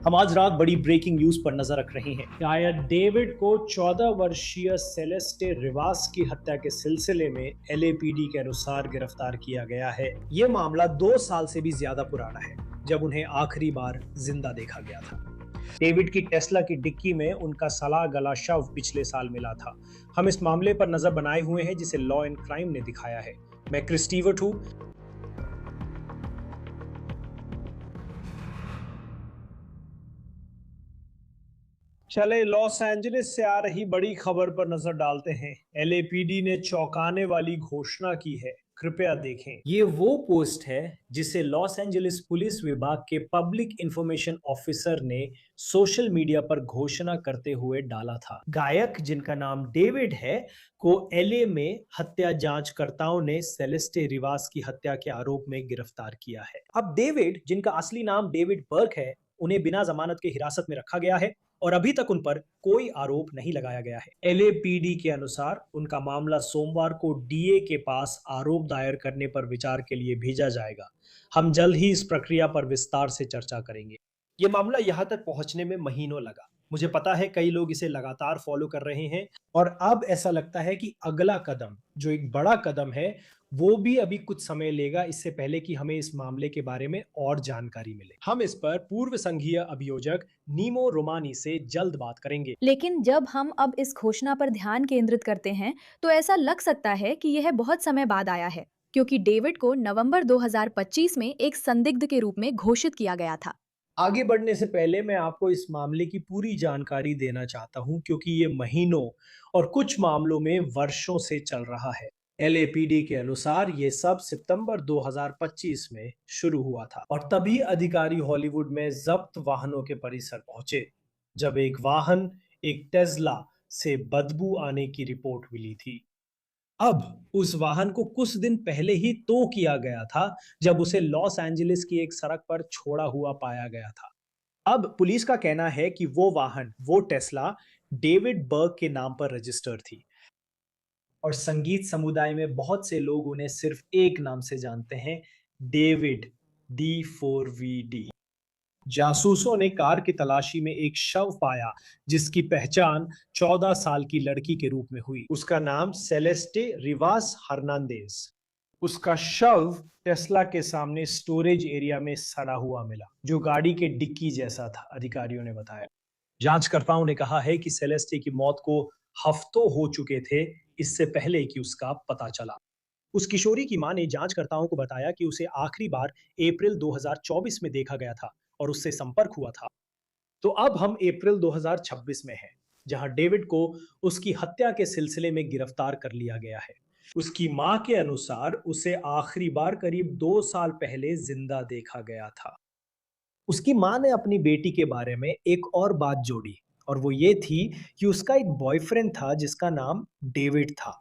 हम आज रात बड़ी ब्रेकिंग न्यूज पर नजर रख रहे हैं। शायद डेविड को 14 वर्षीय सेलेस्टे रिवास की हत्या के सिलसिले में एलएपीडी के अनुसार गिरफ्तार किया गया है। यह मामला 2 साल से भी ज्यादा पुराना है, जब उन्हें आखिरी बार जिंदा देखा गया था। डेविड की टेस्ला की डिक्की में उनका सला गला शव पिछले साल मिला था। हम इस मामले पर नजर बनाए हुए हैं जिसे लॉ एंड क्राइम ने दिखाया है। मैं क्रिस स्टीवर्ट हूं। चले लॉस एंजलिस से आ रही बड़ी खबर पर नजर डालते हैं। एलएपीडी ने चौंकाने वाली घोषणा की है, कृपया देखें। ये वो पोस्ट है जिसे लॉस एंजलिस पुलिस विभाग के पब्लिक इंफॉर्मेशन ऑफिसर ने सोशल मीडिया पर घोषणा करते हुए डाला था। गायक, जिनका नाम डेविड है, को एलए में हत्या जांचकर्ताओं ने सेलेस्टे रिवास की हत्या के आरोप में गिरफ्तार किया है। अब डेविड, जिनका असली नाम डेविड बर्क है, उन्हें बिना जमानत के हिरासत में रखा गया है और अभी तक उन पर कोई आरोप नहीं लगाया गया है। एलएपीडी के अनुसार उनका मामला सोमवार को डीए के पास आरोप दायर करने पर विचार के लिए भेजा जाएगा। हम जल्द ही इस प्रक्रिया पर विस्तार से चर्चा करेंगे। ये मामला यहाँ तक पहुंचने में महीनों लगा। मुझे पता है कई लोग इसे लगातार फॉलो कर रहे हैं और अब ऐसा लगता है कि अगला कदम, जो एक बड़ा कदम है, वो भी अभी कुछ समय लेगा, इससे पहले कि हमें इस मामले के बारे में और जानकारी मिले। हम इस पर पूर्व संघीय अभियोजक नीमो रोमानी से जल्द बात करेंगे। लेकिन जब हम अब इस घोषणा पर ध्यान केंद्रित करते हैं, तो ऐसा लग सकता है कि यह बहुत समय बाद आया है, क्योंकि डेविड को नवंबर 2025 में एक संदिग्ध के रूप में घोषित किया गया था। आगे बढ़ने से पहले मैं आपको इस मामले की पूरी जानकारी देना चाहता हूं, क्योंकि ये महीनों और कुछ मामलों में वर्षों से चल रहा है। एलएपीडी के अनुसार ये सब सितंबर 2025 में शुरू हुआ था और तभी अधिकारी हॉलीवुड में जब्त वाहनों के परिसर पहुंचे, जब एक वाहन, एक टेस्ला, से बदबू आने की रिपोर्ट मिली थी। अब उस वाहन को कुछ दिन पहले ही तय किया गया था, जब उसे लॉस एंजलिस की एक सड़क पर छोड़ा हुआ पाया गया था। अब पुलिस का कहना है कि वो वाहन, वो टेस्ला, डेविड बर्ग के नाम पर रजिस्टर्ड थी और संगीत समुदाय में बहुत से लोग उन्हें सिर्फ एक नाम से जानते हैं, डेविड, D4VD। जासूसों ने कार की तलाशी में एक शव पाया, जिसकी पहचान 14 साल की लड़की के रूप में हुई। उसका नाम सेलेस्टे रिवास हर्नांदेज। उसका शव टेस्ला के सामने स्टोरेज एरिया में सड़ा हुआ मिला, जो गाड़ी के डिक्की जैसा था, अधिकारियों ने बताया। जांचकर्ताओं ने कहा है कि सेलेस्टे की मौत को हफ्तों हो चुके थे, इससे पहले कि उसका पता चला। उस किशोरी की मां ने जांचकर्ताओं को बताया कि उसे आखिरी बार अप्रैल 2024 में देखा गया था और उससे संपर्क हुआ था। तो अब हम अप्रैल 2026 में हैं, जहां डेविड को उसकी हत्या के सिलसिले में गिरफ्तार कर लिया गया है। उसकी मां के अनुसार उसे आखिरी बार करीब 2 साल पहले जिंदा देखा गया था। उसकी मां ने अपनी बेटी के बारे में एक और बात जोड़ी, और वो ये थी कि उसका एक बॉयफ्रेंड था जिसका नाम डेविड था।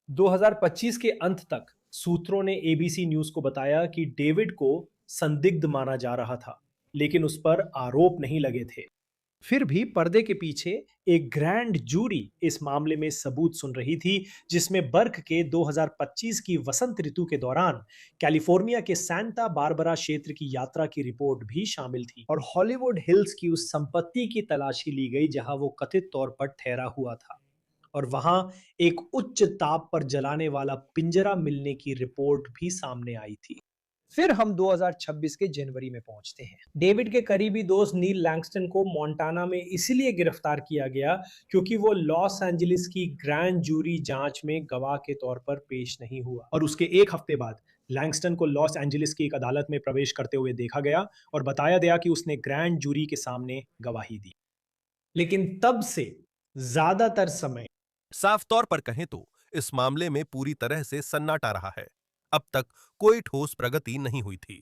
2025 के अंत तक सूत्रों ने एबीसी न्यूज को बताया कि डेविड को संदिग्ध माना जा रहा था, लेकिन उस पर आरोप नहीं लगे थे। फिर भी पर्दे के पीछे एक ग्रैंड जूरी इस मामले में सबूत सुन रही थी, जिसमें बर्क के 2025 की वसंत ऋतु के दौरान कैलिफोर्निया के सैंटा बारबरा क्षेत्र की यात्रा की रिपोर्ट भी शामिल थी और हॉलीवुड हिल्स की उस संपत्ति की तलाशी ली गई जहां वो कथित तौर पर ठहरा हुआ था, और वहां एक उच्च ताप पर जलाने वाला पिंजरा मिलने की रिपोर्ट भी सामने आई थी। फिर हम 2026 के जनवरी में पहुंचते हैं। डेविड के करीबी दोस्त नील लैंगस्टन को मोंटाना में इसलिए गिरफ्तार किया गया क्योंकि वो लॉस एंजलिस की ग्रैंड जूरी जांच में गवाह के तौर पर पेश नहीं हुआ, और उसके एक हफ्ते बाद लैंगस्टन को लॉस एंजलिस की एक अदालत में प्रवेश करते हुए देखा गया और बताया गया कि उसने ग्रैंड जूरी के सामने गवाही दी। लेकिन तब से ज्यादातर समय, साफ तौर पर कहें तो इस मामले में पूरी तरह से सन्नाटा रहा है। अब तक कोई ठोस प्रगति नहीं हुई थी।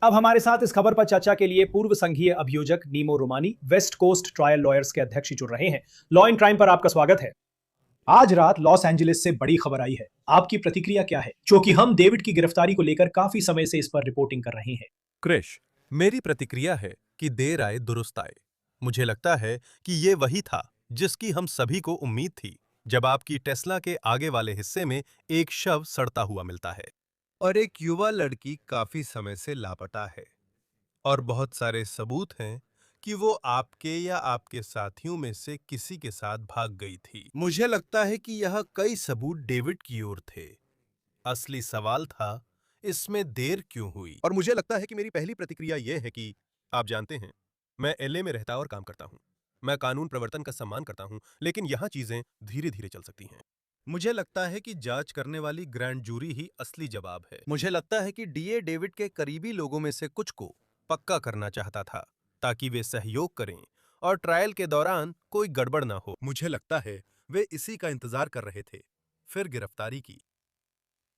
अब हमारे साथ इस खबर पर चर्चा के लिए पूर्व संघीय अभियोजक नीमो रोमानी, वेस्ट कोस्ट ट्रायल लॉयर्स के अध्यक्ष जुड़ रहे हैं। लॉ एंड क्राइम पर आपका स्वागत है। आज रात लॉस एंजलिस से बड़ी खबर आई है, आपकी प्रतिक्रिया क्या है? क्योंकि हम डेविड की गिरफ्तारी को लेकर काफी समय से इस पर रिपोर्टिंग कर रहे हैं। क्रिश, मेरी प्रतिक्रिया है कि देर आए दुरुस्त आए। मुझे लगता है कि ये वही था जिसकी हम सभी को उम्मीद थी, जब आपकी टेस्ला के आगे वाले हिस्से में एक शव सड़ता हुआ मिलता है और एक युवा लड़की काफी समय से लापता है और बहुत सारे सबूत हैं कि वो आपके या आपके साथियों में से किसी के साथ भाग गई थी। मुझे लगता है कि यह कई सबूत डेविड की ओर थे। असली सवाल था, इसमें देर क्यों हुई? और मुझे लगता है कि मेरी पहली प्रतिक्रिया यह है कि आप जानते हैं, मैं एलए में रहता और काम करता हूं। मैं कानून प्रवर्तन का सम्मान करता हूं, लेकिन यहां चीजें धीरे-धीरे चल सकती हैं। मुझे लगता है कि जांच करने वाली ग्रैंड जूरी ही असली जवाब है। मुझे लगता है कि डीए डेविड के करीबी लोगों में से कुछ को पक्का करना चाहता था, ताकि वे सहयोग करें और ट्रायल के दौरान कोई गड़बड़ ना हो। मुझे लगता है वे इसी का इंतजार कर रहे थे, फिर गिरफ्तारी की।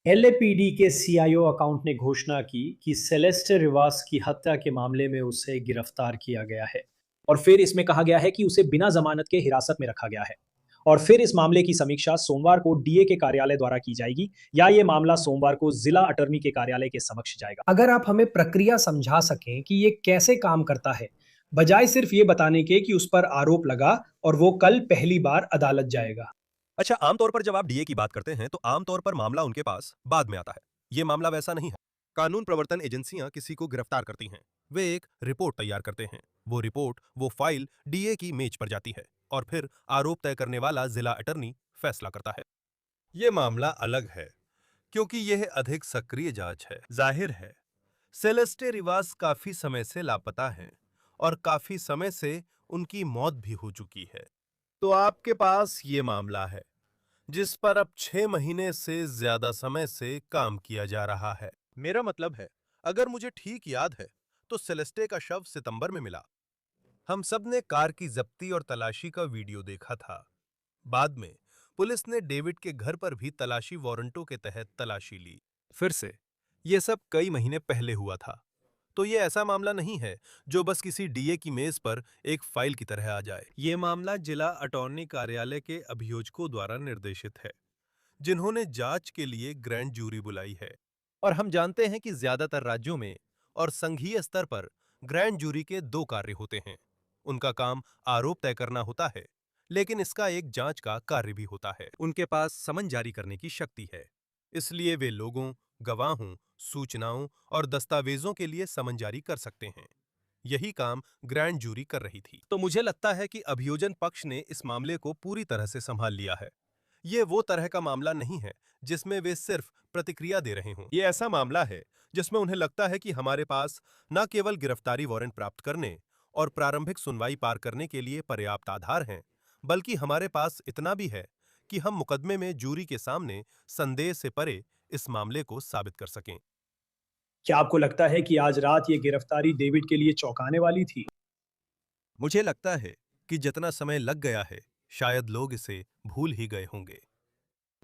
एलएपीडी के सीआईओ अकाउंट ने घोषणा की कि सेलेस्टे रिवास की हत्या के मामले में उसे गिरफ्तार किया गया है और फिर इसमें कहा गया है कि उसे बिना जमानत के हिरासत में रखा गया है। और फिर इस मामले की समीक्षा सोमवार को डीए के कार्यालय द्वारा की जाएगी या ये मामला सोमवार को जिला अटॉर्नी के कार्यालय के समक्ष जाएगा। अगर आप हमें प्रक्रिया समझा सकें कि ये कैसे काम करता है, बजाय सिर्फ ये बताने के कि उस पर आरोप लगा और वो कल पहली बार अदालत जाएगा। अच्छा, आमतौर पर जब आप डीए की बात करते हैं तो आमतौर पर मामला उनके पास बाद में आता है। ये मामला वैसा नहीं है। कानून प्रवर्तन एजेंसियां किसी को गिरफ्तार करती हैं, वे एक रिपोर्ट तैयार करते हैं। वो रिपोर्ट, वो फाइल डीए की मेज पर जाती है और फिर आरोप तय करने वाला जिला अटर्नी फैसला करता है। ये मामला अलग है क्योंकि यह अधिक सक्रिय जांच है। जाहिर है, सेलेस्टे रिवास काफी समय से लापता हैं और काफी समय से उनकी मौत भी हो चुकी है। तो आपके पास ये मामला है जिस पर अब 6 महीने से ज्यादा समय से काम किया जा रहा है। मेरा मतलब है, अगर मुझे ठीक याद है तो सेलेस्टे का शव सितंबर में मिला। हम सब ने कार की जब्ती और तलाशी का वीडियो देखा था। बाद में पुलिस ने डेविड के घर पर भी तलाशी वारंटों के तहत तलाशी ली। फिर से यह सब कई महीने पहले हुआ था। तो ये ऐसा मामला नहीं है जो बस किसी डीए की मेज पर एक फाइल की तरह आ जाए। ये मामला जिला अटॉर्नी कार्यालय के अभियोजकों द्वारा निर्देशित है, जिन्होंने जांच के लिए ग्रैंड जूरी बुलाई है। और हम जानते हैं कि ज्यादातर राज्यों में और संघीय स्तर पर ग्रैंड जूरी के 2 कार्य होते हैं। उनका काम आरोप तय करना होता है, लेकिन इसका एक जांच का कार्य भी होता है। उनके पास समन जारी करने की शक्ति है, इसलिए वे लोगों, गवाहों, सूचनाओं और दस्तावेजों के लिए समन जारी कर सकते हैं। यही काम ग्रैंड जूरी कर रही थी। तो मुझे लगता है कि अभियोजन पक्ष ने इस मामले को पूरी तरह से संभाल लिया है। ये वो तरह का मामला नहीं है जिसमें वे सिर्फ प्रतिक्रिया दे रहे हों। ये ऐसा मामला है जिसमें उन्हें लगता है कि हमारे पास न केवल गिरफ्तारी वारंट प्राप्त करने और प्रारंभिक सुनवाई पार करने के लिए पर्याप्त आधार हैं, बल्कि हमारे पास इतना भी है कि हम मुकदमे में जूरी के सामने संदेह से परे इस मामले को साबित कर सकें। क्या आपको लगता है कि आज रात ये गिरफ्तारी डेविड के लिए चौंकाने वाली थी? मुझे लगता है कि जितना समय लग गया है, शायद लोग इसे भूल ही गए होंगे।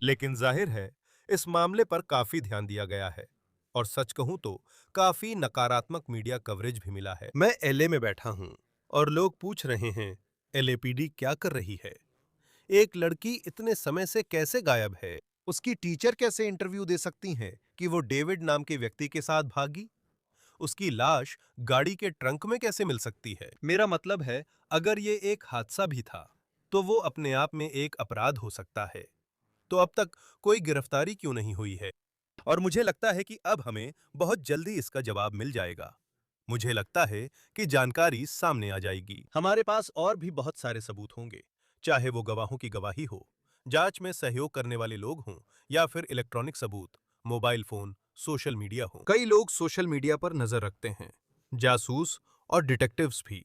लेकिन जाहिर है, इस मामले पर काफी ध्यान दिया गया है और सच कहूं तो काफी नकारात्मक मीडिया कवरेज भी मिला है। मैं एलए में बैठा हूं और लोग पूछ रहे हैं, एलएपीडी क्या कर रही है? एक लड़की इतने समय से कैसे गायब है? उसकी टीचर कैसे इंटरव्यू दे सकती हैं कि वो डेविड नाम के व्यक्ति के साथ भागी? उसकी लाश गाड़ी के ट्रंक में कैसे मिल सकती है? मेरा मतलब है, अगर ये एक हादसा भी था, तो वो अपने आप में एक अपराध हो सकता है। तो अब तक कोई गिरफ्तारी क्यों नहीं हुई है? और मुझे लगता है कि अब हमें बहुत जल्दी इसका जवाब मिल जाएगा। मुझे लगता है कि जानकारी सामने आ जाएगी। हमारे पास और भी बहुत सारे सबूत होंगे, चाहे वो गवाहों की गवाही हो, जांच में सहयोग करने वाले लोग हों या फिर इलेक्ट्रॉनिक सबूत, मोबाइल फोन, सोशल मीडिया हो। कई लोग सोशल मीडिया पर नजर रखते हैं, जासूस और डिटेक्टिव्स भी।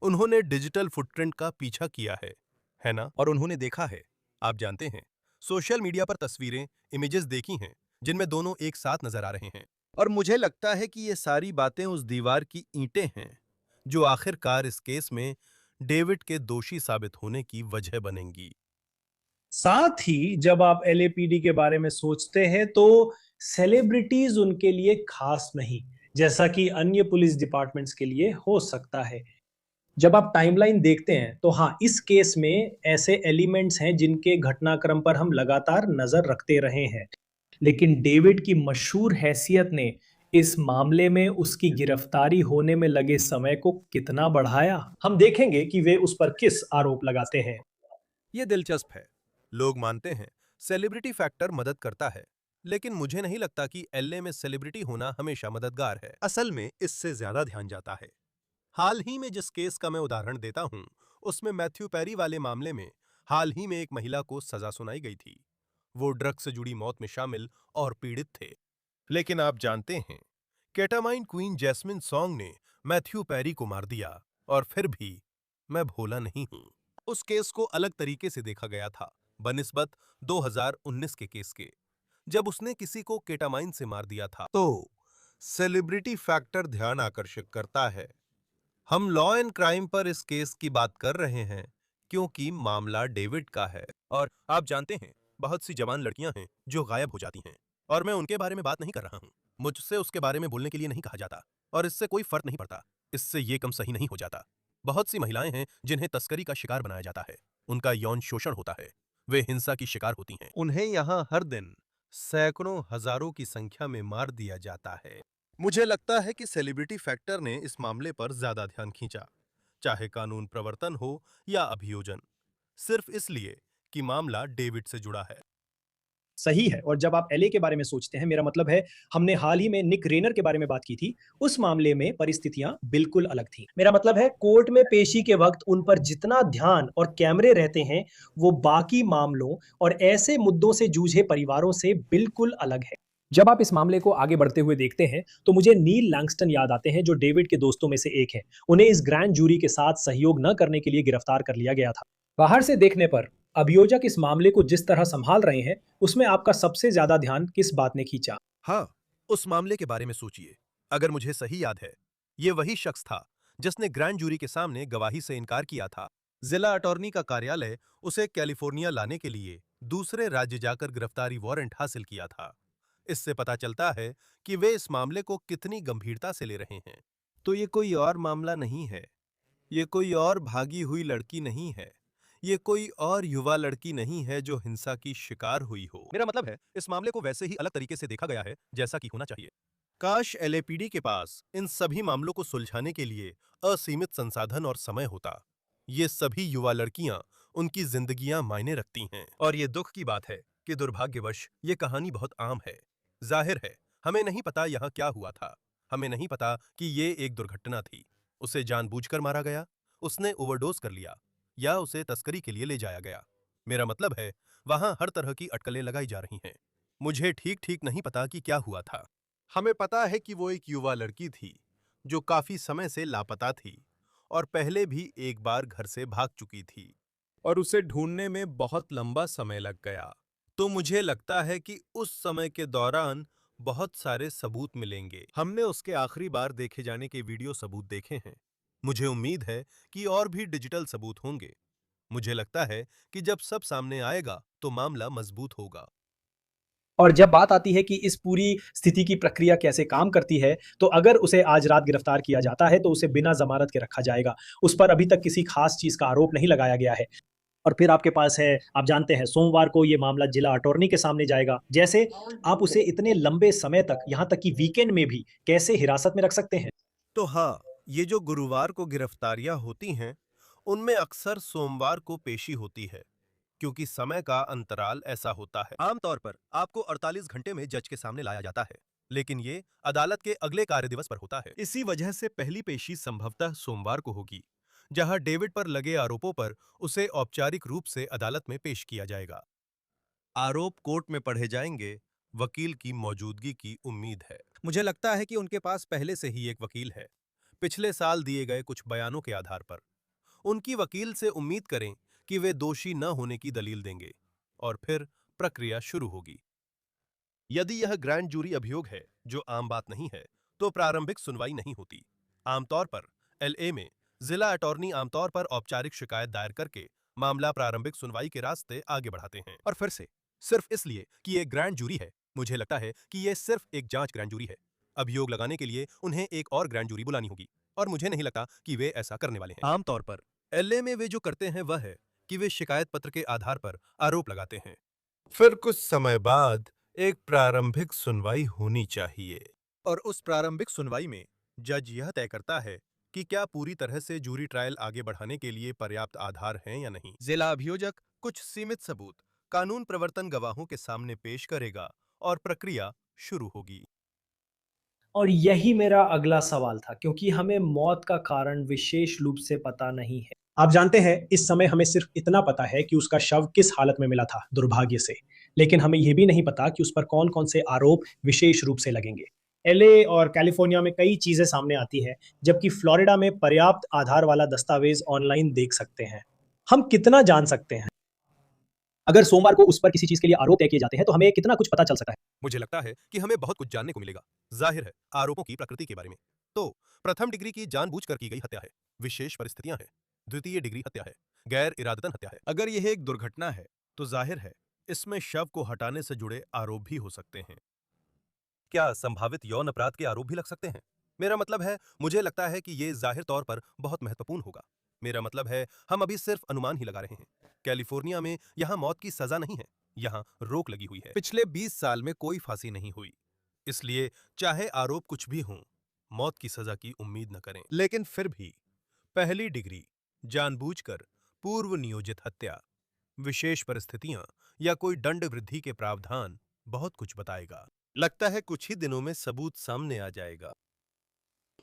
उन्होंने डिजिटल फुटप्रिंट का पीछा किया है ना? और उन्होंने देखा है, आप जानते हैं, सोशल मीडिया पर तस्वीरें, इमेजेस देखी हैं जिनमें दोनों एक साथ नजर आ रहे हैं। और मुझे लगता है कि ये सारी बातें उस दीवार की ईंटें हैं जो आखिरकार इस केस में डेविड के दोषी साबित होने की वजह बनेंगी। साथ ही जब आप एलएपीडी के बारे में सोचते हैं तो सेलिब्रिटीज उनके लिए खास नहीं, जैसा कि अन्य पुलिस डिपार्टमेंट्स के लिए हो सकता है। जब आप टाइमलाइन देखते हैं तो हाँ, इस केस में ऐसे एलिमेंट्स हैं जिनके घटनाक्रम पर हम लगातार नजर रखते रहे हैं, लेकिन डेविड की मशहूर हैसियत ने इस मामले में उसकी गिरफ्तारी होने में लगे समय को कितना बढ़ाया। हम देखेंगे कि वे उस पर किस आरोप लगाते हैं। ये दिलचस्प है। लोग मानते हैं सेलिब्रिटी फैक्टर मदद करता है, लेकिन मुझे नहीं लगता कि एलए में सेलिब्रिटी होना हमेशा मददगार है। असल में इससे ज्यादा ध्यान जाता है। हाल ही में जिस केस का मैं उदाहरण देता हूं, उसमें मैथ्यू पेरी वाले मामले में हाल ही में एक महिला को सजा सुनाई गई थी। वो ड्रग्स से जुड़ी मौत में शामिल और पीड़ित थे। लेकिन आप जानते हैं, केटामाइन क्वीन जैस्मिन सॉन्ग ने मैथ्यू पेरी को मार दिया, और फिर भी मैं भोला नहीं हूं। उस केस को अलग तरीके से देखा गया था, बनिस्बत 2019 के केस के, जब उसने किसी को केटामाइन से मार दिया था। तो सेलिब्रिटी फैक्टर ध्यान आकर्षित करता है। हम लॉ एंड क्राइम पर इस केस की बात कर रहे हैं क्योंकि मामला डेविड का है। और आप जानते हैं, बहुत सी जवान लड़कियां हैं जो गायब हो जाती हैं, और मैं उनके बारे में बात नहीं कर रहा हूं। मुझसे उसके बारे में बोलने के लिए नहीं कहा जाता, और इससे कोई फर्क नहीं पड़ता। इससे ये कम सही नहीं हो जाता। बहुत सी महिलाएं हैं जिन्हें तस्करी का शिकार बनाया जाता है, उनका यौन शोषण होता है, वे हिंसा की शिकार होती हैं, उन्हें यहां हर दिन सैकड़ों हजारों की संख्या में मार दिया जाता है। मुझे लगता है कि सेलिब्रिटी फैक्टर ने इस मामले पर ज्यादा ध्यान खींचा, चाहे कानून प्रवर्तन हो या अभियोजन, सिर्फ इसलिए कि मामला डेविड से जुड़ा है। सही है। और जब आप एलए के बारे में सोचते हैं, मेरा मतलब है, हमने हाल ही में निक रेनर के बारे में बात की थी। उस मामले में परिस्थितियां बिल्कुल अलग थी। मेरा मतलब है, कोर्ट में पेशी के वक्त उन पर जितना ध्यान और कैमरे रहते हैं, वो बाकी मामलों और ऐसे मुद्दों से जूझे परिवारों से बिल्कुल अलग है। जब आप इस मामले को आगे बढ़ते हुए देखते हैं, तो मुझे नील लैंगस्टन याद आते हैं, जो डेविड के दोस्तों में से एक है। उन्हें इस ग्रैंड जूरी के साथ सहयोग न करने के लिए गिरफ्तार कर लिया गया था। बाहर से देखने पर अभियोजक इस मामले को जिस तरह संभाल रहे हैं, उसमें आपका सबसे ज्यादा ध्यान किस बात ने खींचा? हाँ, उस मामले के बारे में सोचिए। अगर मुझे सही याद है, ये वही शख्स था जिसने ग्रैंड जूरी के सामने गवाही से इनकार किया था। जिला अटॉर्नी का कार्यालय उसे कैलिफोर्निया लाने के लिए दूसरे राज्य जाकर गिरफ्तारी वारंट हासिल किया था। इससे पता चलता है कि वे इस मामले को कितनी गंभीरता से ले रहे हैं। तो ये कोई और मामला नहीं है, ये कोई और भागी हुई लड़की नहीं है, ये कोई और युवा लड़की नहीं है जो हिंसा की शिकार हुई हो। मेरा मतलब है, इस मामले को वैसे ही अलग तरीके से देखा गया है जैसा कि होना चाहिए। काश एलएपीडी के पास इन सभी मामलों को सुलझाने के लिए असीमित संसाधन और समय होता। ये सभी युवा लड़कियां, उनकी जिंदगियां मायने रखती हैं, और ये दुख की बात है कि दुर्भाग्यवश ये कहानी बहुत आम है। जाहिर है, हमें नहीं पता यहाँ क्या हुआ था। हमें नहीं पता कि ये एक दुर्घटना थी, उसे जानबूझकर मारा गया, उसने ओवरडोज कर लिया, या उसे तस्करी के लिए ले जाया गया। मेरा मतलब है, वहां हर तरह की अटकलें लगाई जा रही हैं। मुझे ठीक ठीक नहीं पता कि क्या हुआ था। हमें पता है कि वो एक युवा लड़की थी जो काफी समय से लापता थी, और पहले भी एक बार घर से भाग चुकी थी, और उसे ढूंढने में बहुत लंबा समय लग गया। तो मुझे लगता है कि उस समय के दौरान बहुत सारे सबूत मिलेंगे। हमने उसके आखिरी बार देखे जाने के वीडियो सबूत देखे हैं। मुझे उम्मीद है कि और भी डिजिटल सबूत होंगे। मुझे लगता है कि जब सब सामने आएगा तो मामला मजबूत होगा। और जब बात आती है कि इस पूरी स्थिति की प्रक्रिया कैसे काम करती है, तो अगर उसे आज रात गिरफ्तार किया जाता है, तो उसे बिना जमानत के रखा जाएगा। उस पर अभी तक किसी खास चीज का आरोप नहीं लगाया गया है। और फिर आपके पास है, आप जानते हैं, सोमवार को ये मामला जिला अटॉर्नी के सामने जाएगा। जैसे आप उसे इतने लंबे समय तक, यहाँ तक कि वीकेंड में भी, कैसे हिरासत में रख सकते हैं? तो हाँ, ये जो गुरुवार को गिरफ्तारियां होती हैं, उनमें अक्सर सोमवार को पेशी होती है, क्योंकि समय का अंतराल ऐसा होता है। आमतौर पर आपको 48 घंटे में जज के सामने लाया जाता है, लेकिन ये अदालत के अगले कार्य दिवस पर होता है। इसी वजह से पहली पेशी संभवतः सोमवार को होगी, जहां डेविड पर लगे आरोपों पर उसे औपचारिक रूप से अदालत में पेश किया जाएगा। आरोप कोर्ट में पढ़े जाएंगे। वकील की मौजूदगी की उम्मीद है। मुझे लगता है कि उनके पास पहले से ही एक वकील है, पिछले साल दिए गए कुछ बयानों के आधार पर। उनकी वकील से उम्मीद करें कि वे दोषी न होने की दलील देंगे, और फिर प्रक्रिया शुरू होगी। यदि यह ग्रैंड जूरी अभियोग है, जो आम बात नहीं है, तो प्रारंभिक सुनवाई नहीं होती। आमतौर पर एलए में जिला अटॉर्नी आमतौर पर औपचारिक शिकायत दायर करके मामला प्रारंभिक सुनवाई के रास्ते आगे बढ़ाते हैं। और फिर से, सिर्फ इसलिए कि ये ग्रैंड जूरी है, मुझे लगता है कि ये सिर्फ एक जांच ग्रैंड जूरी है। अभियोग लगाने के लिए उन्हें एक और ग्रैंड जूरी बुलानी होगी, और मुझे नहीं लगता कि वे ऐसा करने वाले हैं। आमतौर पर एलए में वे जो करते हैं वह है कि वे शिकायत पत्र के आधार पर आरोप लगाते हैं। फिर कुछ समय बाद एक प्रारंभिक सुनवाई होनी चाहिए, और उस प्रारंभिक सुनवाई में जज यह तय करता है कि क्या पूरी तरह से जूरी ट्रायल आगे बढ़ाने के लिए पर्याप्त आधार हैं या नहीं। जिला अभियोजक कुछ सीमित सबूत कानून प्रवर्तन गवाहों के सामने पेश करेगा, और प्रक्रिया शुरू होगी। और यही मेरा अगला सवाल था, क्योंकि हमें मौत का कारण विशेष रूप से पता नहीं है। आप जानते हैं, इस समय हमें सिर्फ इतना पता है कि उसका शव किस हालत में मिला था, दुर्भाग्य से। लेकिन हमें यह भी नहीं पता कि उस पर कौन-कौन से आरोप विशेष रूप से लगेंगे। एलए और कैलिफोर्निया में कई चीजें सामने आती हैं, जबकि फ्लोरिडा में पर्याप्त आधार वाला दस्तावेज ऑनलाइन देख सकते हैं। हम कितना जान सकते हैं? अगर सोमवार को उस पर किसी चीज के लिए आरोप तय किए जाते हैं, तो हमें कितना कुछ पता चल सकता है? मुझे लगता है कि हमें बहुत कुछ जानने को मिलेगा। जाहिर है, आरोपों की प्रकृति के बारे में। तो प्रथम डिग्री की जानबूझकर की गई हत्या है, विशेष परिस्थितियां हैं। द्वितीय डिग्री हत्या है, गैर इरादतन हत्या है। अगर यह एक दुर्घटना है, तो जाहिर है इसमें शव को हटाने से जुड़े आरोप भी हो सकते हैं। क्या संभावित यौन अपराध के आरोप भी लग सकते हैं? मेरा मतलब है, मुझे लगता है कि ये जाहिर तौर पर बहुत महत्वपूर्ण होगा। मेरा मतलब है, हम अभी सिर्फ अनुमान ही लगा रहे हैं। कैलिफोर्निया में यहाँ मौत की सजा नहीं है, यहाँ रोक लगी हुई है। पिछले 20 साल में कोई फांसी नहीं हुई, इसलिए चाहे आरोप कुछ भी हों, मौत की सजा की उम्मीद न करें। लेकिन फिर भी पहली डिग्री, जानबूझकर पूर्व नियोजित हत्या, विशेष परिस्थितियां या कोई दंड वृद्धि के प्रावधान बहुत कुछ बताएगा। लगता है कुछ ही दिनों में सबूत सामने आ जाएगा।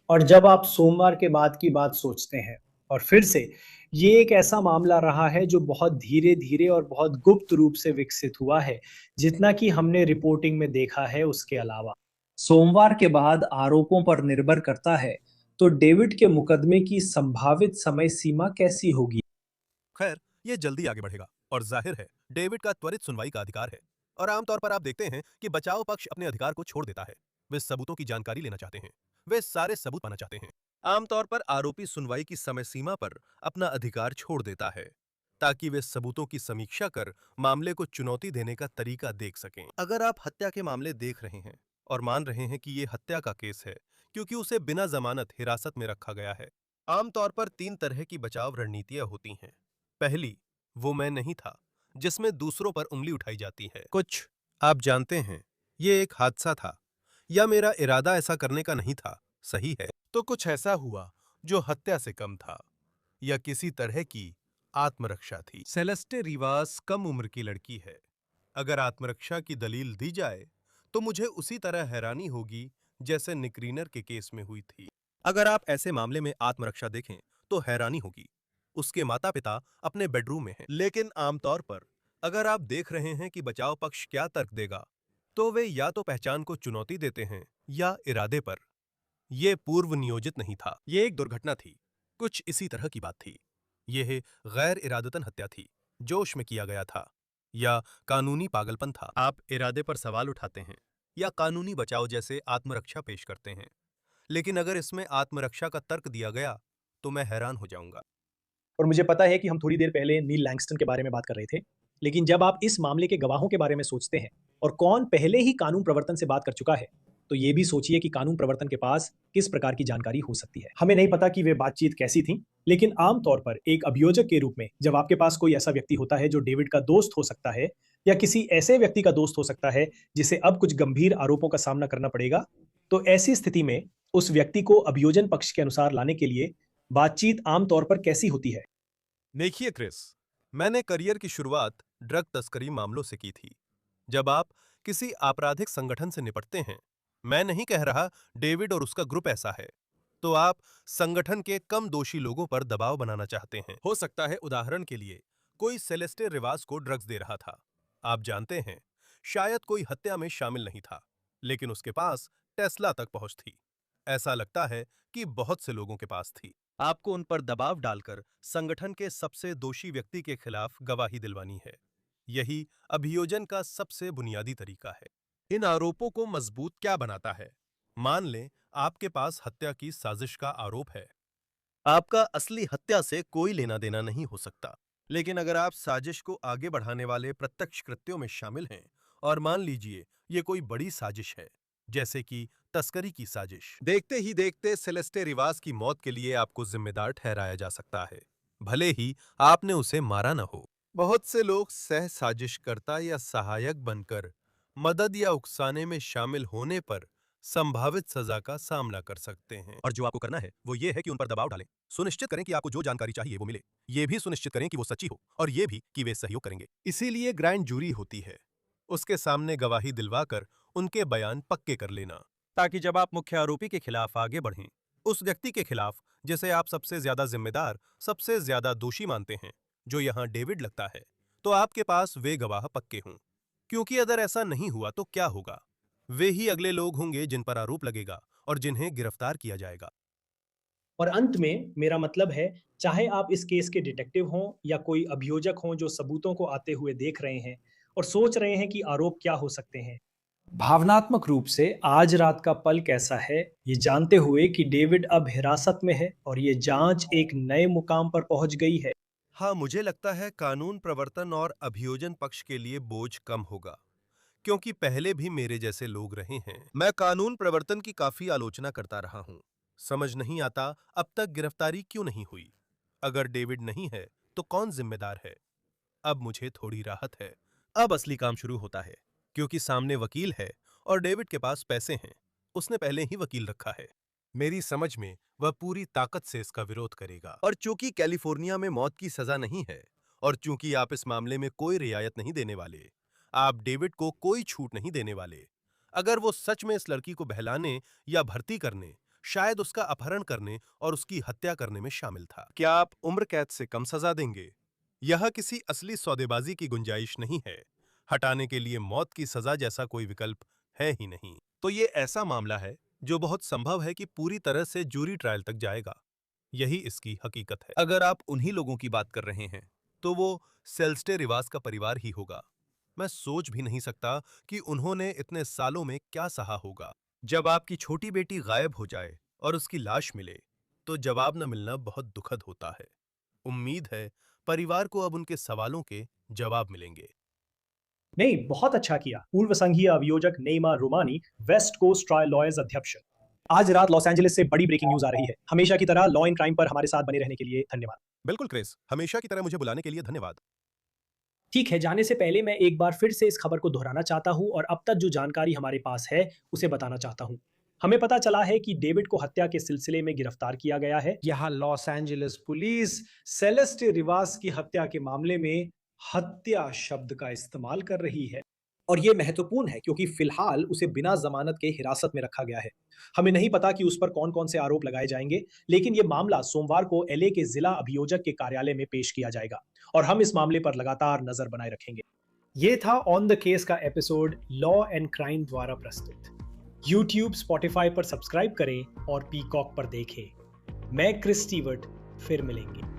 और जब आप सोमवार के बाद की बात सोचते हैं, और फिर से ये एक ऐसा मामला रहा है जो बहुत धीरे-धीरे और बहुत गुप्त रूप से विकसित हुआ है, जितना कि हमने रिपोर्टिंग में देखा है उसके अलावा। सोमवार के बाद आरोपों पर निर्भर करता है, तो डेविड के मुकदमे की संभावित समय सीमा कैसी होगी? खैर, यह जल्दी आगे बढ़ेगा और जाहिर है डेविड का त्वरित सुनवाई का अधिकार है। और आमतौर पर आप देखते हैं कि बचाव पक्ष अपने अधिकार को छोड़ देता है। वे सबूतों की जानकारी लेना चाहते हैं, वे सारे सबूत पाना चाहते हैं। आमतौर पर आरोपी सुनवाई की समय सीमा पर अपना अधिकार छोड़ देता है, ताकि वे सबूतों की समीक्षा कर मामले को चुनौती देने का तरीका देख सकें। अगर आप हत्या के मामले देख रहे हैं और मान रहे हैं कि यह हत्या का केस है क्योंकि उसे बिना जमानत हिरासत में रखा गया है, आमतौर पर 3 तरह की बचाव रणनीतियां होती हैं। पहली, वो मैं नहीं था, जिसमें दूसरों पर उंगली उठाई जाती है। कुछ आप जानते हैं, ये एक हादसा था या मेरा इरादा ऐसा करने का नहीं था, सही है। तो कुछ ऐसा हुआ जो हत्या से कम था या किसी तरह की आत्मरक्षा थी। सेलेस्टे रिवास कम उम्र की लड़की है। अगर आत्मरक्षा की दलील दी जाए तो मुझे उसी तरह हैरानी होगी जैसे निक्रीनर के केस में हुई थी। अगर आप ऐसे मामले में आत्मरक्षा देखें तो हैरानी होगी। उसके माता पिता अपने बेडरूम में हैं। लेकिन आमतौर पर अगर आप देख रहे हैं कि बचाव पक्ष क्या तर्क देगा, तो वे या तो पहचान को चुनौती देते हैं या इरादे पर। यह पूर्व नियोजित नहीं था, यह एक दुर्घटना थी, कुछ इसी तरह की बात थी। यह गैर इरादतन हत्या थी, जोश में किया गया था, या कानूनी पागलपन था। आप इरादे पर सवाल उठाते हैं या कानूनी बचाव जैसे आत्मरक्षा पेश करते हैं। लेकिन अगर इसमें आत्मरक्षा का तर्क दिया गया तो मैं हैरान हो जाऊंगा। और मुझे पता है कि हम थोड़ी देर पहले नील लैंगस्टन के बारे में बात कर रहे थे, लेकिन जब आप इस मामले के गवाहों के बारे में सोचते हैं और कौन पहले ही कानून प्रवर्तन से बात कर चुका है, तो ये भी सोचिए कि कानून प्रवर्तन के पास किस प्रकार की जानकारी हो सकती है। हमें नहीं पता कि वे बातचीत कैसी थी, लेकिन आमतौर पर एक अभियोजक के रूप में जब आपके पास कोई ऐसा व्यक्ति होता है जो डेविड का दोस्त हो सकता है या किसी ऐसे व्यक्ति का दोस्त हो सकता है जिसे अब कुछ गंभीर आरोपों का सामना करना पड़ेगा, तो ऐसी स्थिति में उस व्यक्ति को अभियोजन पक्ष के अनुसार लाने के लिए बातचीत आमतौर पर कैसी होती है? देखिए क्रिस, मैंने करियर की शुरुआत ड्रग तस्करी मामलों से की थी। जब आप किसी आपराधिक संगठन से निपटते हैं, मैं नहीं कह रहा डेविड और उसका ग्रुप ऐसा है, तो आप संगठन के कम दोषी लोगों पर दबाव बनाना चाहते हैं। हो सकता है उदाहरण के लिए कोई सेलेस्टे रिवास को ड्रग्स दे रहा था। आप जानते हैं, शायद कोई हत्या में शामिल नहीं था, लेकिन उसके पास टेस्ला तक पहुंच थी। ऐसा लगता है कि बहुत से लोगों के पास थी। आपको उन पर दबाव डालकर संगठन के सबसे दोषी व्यक्ति के खिलाफ गवाही दिलवानी है। यही अभियोजन का सबसे बुनियादी तरीका है। इन आरोपों को मजबूत क्या बनाता है? मान लें आपके पास हत्या की साजिश का आरोप है। आपका असली हत्या से कोई लेना देना नहीं हो सकता, लेकिन अगर आप साजिश को आगे बढ़ाने वाले प्रत्यक्ष कृत्यों में शामिल हैं, और मान लीजिए ये कोई बड़ी साजिश है, जैसे कि तस्करी की साजिश, देखते ही देखते सेलेस्टे रिवास की मौत के लिए आपको जिम्मेदार ठहराया जा सकता है, भले ही आपने उसे मारा न हो। बहुत से लोग सह साजिशकर्ता या सहायक बनकर मदद या उकसाने में शामिल होने पर संभावित सजा का सामना कर सकते हैं। और जो आपको करना है वो ये है कि उन पर दबाव डालें। सुनिश्चित करें कि आपको जो जानकारी चाहिए वो मिले। ये भी सुनिश्चित करें कि वो सच्ची हो, और ये भी कि वे सहयोग करेंगे। इसीलिए ग्रैंड जूरी होती है। उसके सामने गवाही दिलवाकर उनके बयान पक्के कर लेना। ताकि जब आप मुख्य आरोपी के खिलाफ आगे बढ़ें, उस व्यक्ति के खिलाफ जिसे आप सबसे ज्यादा जिम्मेदार, सबसे ज्यादा दोषी मानते हैं, जो यहाँ डेविड लगता है, तो आपके पास वे गवाह पक्के हों। क्योंकि अगर ऐसा नहीं हुआ तो क्या होगा? वे ही अगले लोग होंगे जिन पर आरोप लगेगा और जिन्हें गिरफ्तार किया जाएगा। और अंत में मेरा मतलब है, चाहे आप इस केस के डिटेक्टिव हों या कोई अभियोजक हों जो सबूतों को आते हुए देख रहे हैं और सोच रहे हैं कि आरोप क्या हो सकते हैं, भावनात्मक रूप से आज रात का पल कैसा है, ये जानते हुए कि डेविड अब हिरासत में है और ये जांच एक नए मुकाम पर पहुंच गई है। हाँ, मुझे लगता है कानून प्रवर्तन और अभियोजन पक्ष के लिए बोझ कम होगा, क्योंकि पहले भी मेरे जैसे लोग रहे हैं। मैं कानून प्रवर्तन की काफी आलोचना करता रहा हूं। समझ नहीं आता अब तक गिरफ्तारी क्यों नहीं हुई। अगर डेविड नहीं है तो कौन जिम्मेदार है? अब मुझे थोड़ी राहत है। अब असली काम शुरू होता है, क्योंकि सामने वकील है और डेविड के पास पैसे हैं। उसने पहले ही वकील रखा है। मेरी समझ में वह पूरी ताकत से इसका विरोध करेगा। और चूंकि कैलिफोर्निया में मौत की सजा नहीं है और चूंकि आप इस मामले में कोई रियायत नहीं देने वाले, आप डेविड को कोई छूट नहीं देने वाले। अगर वो सच में इस लड़की को बहलाने या भर्ती करने, शायद उसका अपहरण करने और उसकी हत्या करने में शामिल था, क्या आप उम्र कैद से कम सजा देंगे? यह किसी असली सौदेबाजी की गुंजाइश नहीं है। हटाने के लिए मौत की सजा जैसा कोई विकल्प है ही नहीं। तो ये ऐसा मामला है जो बहुत संभव है कि पूरी तरह से जूरी ट्रायल तक जाएगा। यही इसकी हकीकत है। अगर आप उन्हीं लोगों की बात कर रहे हैं, तो वो सेल्स्टे रिवास का परिवार ही होगा। मैं सोच भी नहीं सकता कि उन्होंने इतने सालों में क्या सहा होगा। जब आपकी छोटी बेटी गायब हो जाए और उसकी लाश मिले, तो जवाब न मिलना बहुत दुखद होता है। उम्मीद है परिवार को अब उनके सवालों के जवाब मिलेंगे। नहीं, बहुत अच्छा किया। पूर्व संघीय अभियोजक नेइमा रोमानी, वेस्ट कोस्ट ट्रायल लॉयर्स अध्यक्ष। आज रात लॉस एंजलिस से बड़ी ब्रेकिंग न्यूज आ रही है। हमेशा की तरह लॉ एंड क्राइम पर हमारे साथ बने रहने के लिए धन्यवाद। बिल्कुल क्रिस, हमेशा की तरह मुझे बुलाने के लिए धन्यवाद। ठीक है, जाने से पहले मैं एक बार फिर से इस खबर को दोहराना चाहता हूं और अब तक जो जानकारी हमारे पास है उसे बताना चाहता हूं। हमें पता चला है कि डेविड को हत्या के सिलसिले में गिरफ्तार किया गया है। यहाँ लॉस एंजलिस पुलिस सेलेस्टे रिवास की हत्या के मामले में हत्या शब्द का इस्तेमाल कर रही है और यह महत्वपूर्ण है क्योंकि फिलहाल उसे बिना जमानत के हिरासत में रखा गया है। हमें नहीं पता कि उस पर कौन कौन से आरोप लगाए जाएंगे, लेकिन यह मामला सोमवार को एलए के जिला अभियोजक के कार्यालय में पेश किया जाएगा और हम इस मामले पर लगातार नजर बनाए रखेंगे। यह था ऑन द केस का एपिसोड लॉ एंड क्राइम द्वारा प्रस्तुत। यूट्यूब, स्पॉटिफाई पर सब्सक्राइब करें और पीकॉक पर देखें। मैं क्रिस स्टीवर्ट, फिर मिलेंगे।